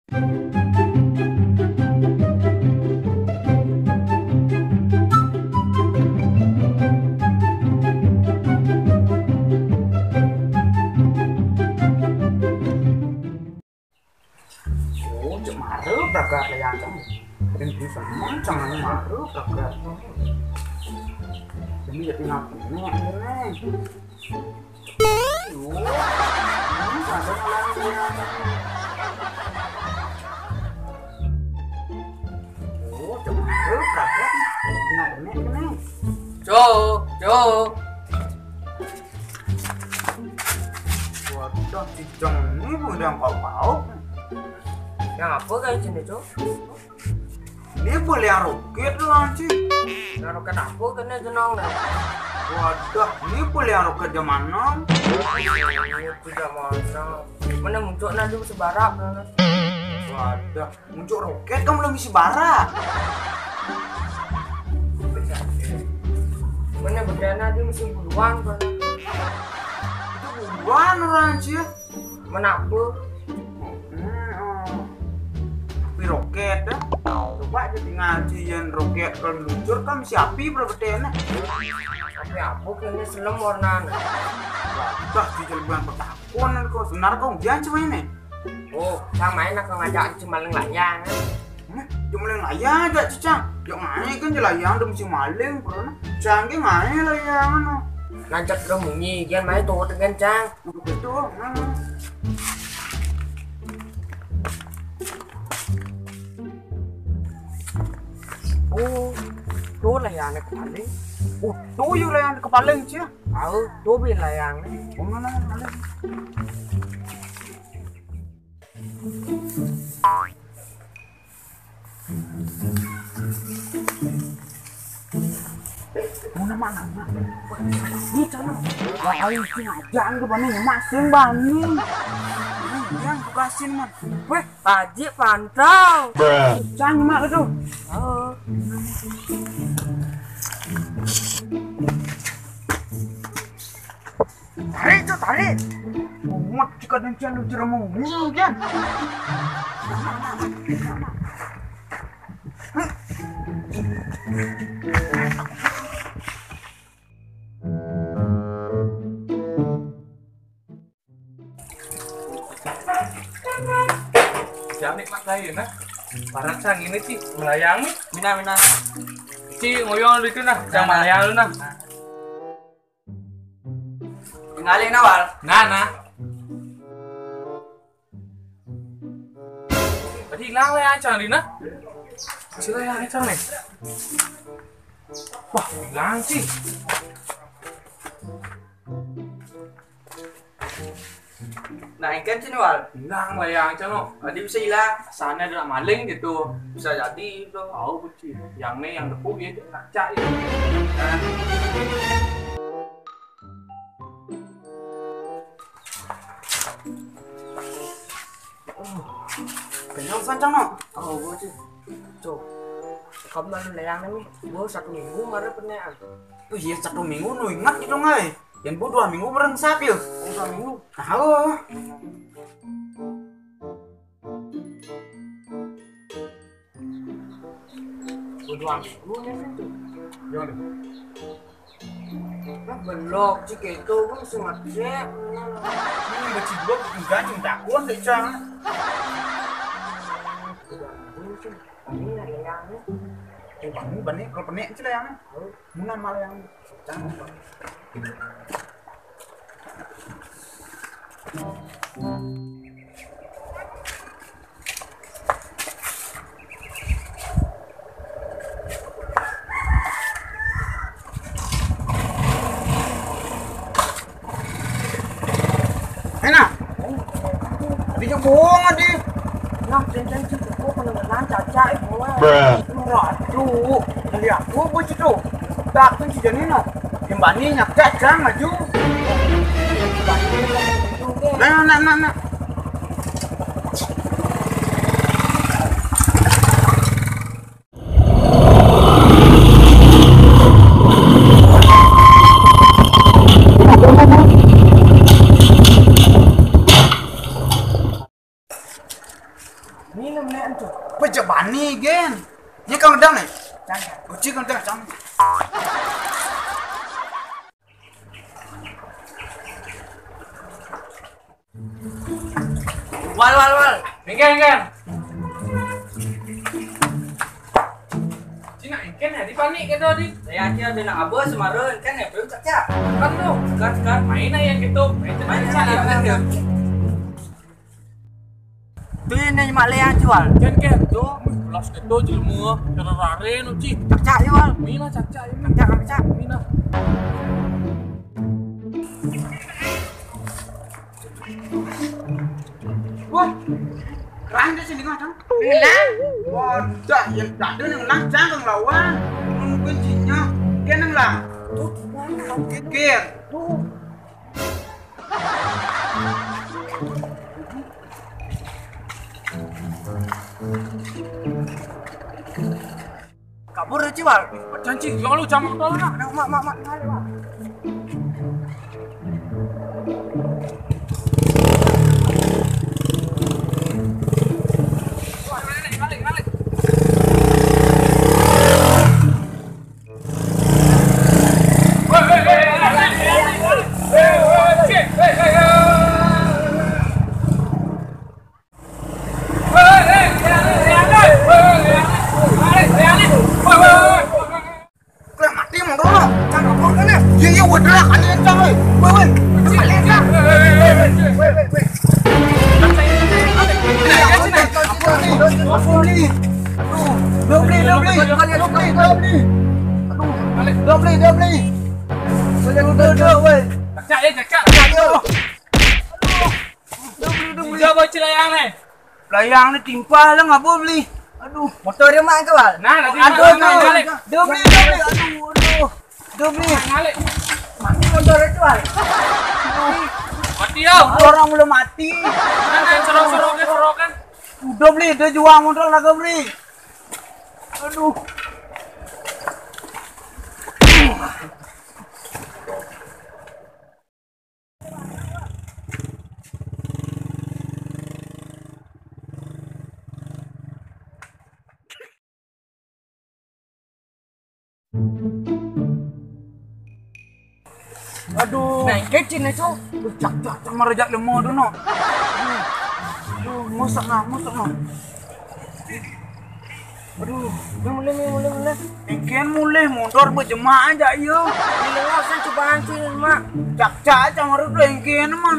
Oh, cek maru pragat layang cang. Dan bisa mancang maru pragat. Demi jadi ngapain ini? Oh, ini ada malang. Oh, cek maru pragat. Nah, ini. Jo. Waduh, cicong ini udah kau. Yang apa kayak sini, Jo? Ini boleh yang roket loh, Ci. Yang roket apa kena jenong dah? Waduh, ini boleh yang roket zaman now. Itu zaman mana muncul nanti sebarak kan? Waduh, muncul roket kan belum isi bara. Mana berdana di musim buruan kan? Itu buruan orang Ci. Mana apa? Api roket dah. Coba jadi ngaji yang roket kalau meluncur kan mesti api berbeda. Tapi apa kena selam warna? Waduh, di jalan petakon kau sebenarnya kau jangan coba ini. Oh, sang main nak ngajak cuma layang. Cuma yang layang aja cicang. Yang main kan jelayang udah mesti maling pernah. Canggih main layang. Ngajak dong bunyi, gian main tuh dengan cang. Betul. Oh, tuh layang ni kepaling. Oh, tuh yung layang di kepaling Ci. Tuh bin layang ni. Mana kepaling? Mana? Di sana. Wah, ini jangan ke bani masing bani. Yang tugasin man. Weh, Haji pantau. Jangan mak itu. Tarik. Muat jika dan jangan lucu remung kan. Jangan nikmat lain nah. Parang sang ini sih melayang nih. Mina. Si ngoyong lu itu nah, jangan melayang lu nah. Ngalih nawal. Nah. Tadi hilang layang cang di nah. Si layang cang nih. Wah, hilang sih. Nah, ikan sini wal. Hilang layang cang lo. Tadi bisa hilang. Asalnya ada maling gitu. Bisa jadi itu. Tahu buci. Yang nih yang depu gitu ngacak itu. Kenyang sancang no. Oh, gue sih. Tuh. Kamu lalu layang nih. Gue 1 minggu kemarin pernah. Oh iya 1 minggu nu ingat gitu ngai. Yang bu 2 minggu berengsap ya. 2 minggu. Tahu. Gue 2 minggu nih tuh. Jangan. Nah, belok sih gitu. Gue mesti ngecek. Ini baca gua enggak cinta kuan deh cang. Ini layangnya. Bani kalau penek sih layangnya. Muna malah yang cang. Enak. Dia bohong adi. Nah, cincin gue pendengaran caca itu. Waduh, lihat gua baju tuh. Tak kan si Jani no. Yang bani nyakak cang maju. Nah. Minum nih antu. Pejabani gen. Ini kang dang nih. Uci kang dang cang. Wal. Engken. Cina engken ya, di panik gitu di. Saya kira dina abo semareun kan ya belum cak. Kan tuh, kan main aja gitu. Main cari kan ya. Tuh ini mak leang jual. Ken tuh, kelas gitu jelmu, cara rare nu ci. Cak jual. Mina caca ini. Cak. Mina. Wah. Rang di sini ngadang. Bilang. Wadah, yang tak ada yang lang cang kang lawan. Mungkin cinya. Gen nang lang. Tuh mana? Gen. Tuh. Kabur ya jual. Janji, jangan lu jamak tol nah. Mak. Balik. Kau mati mau dulu. Cang kabur kan ya? Iya, wadah kan yang cang oi. Woi. Balik cang. Layang ni timpa lah ngapa beli? Aduh, Motor dia mak kewal. Nah, nanti aduh, balik. beli. Aduh, beli. Balik. Mati motor dia jual. Mati yo. Orang belum mati. Kan sorokan. Udah beli, dia jual motor lagi beli. Aduh. Aduh. Nah, kecil itu. Cak merejak lemah tu no. Aduh, masak nah. Aduh, Mulai. ikan mulai motor berjemaah aja yo. Ini langsung cobaan sih mak. Cak marut ikan man.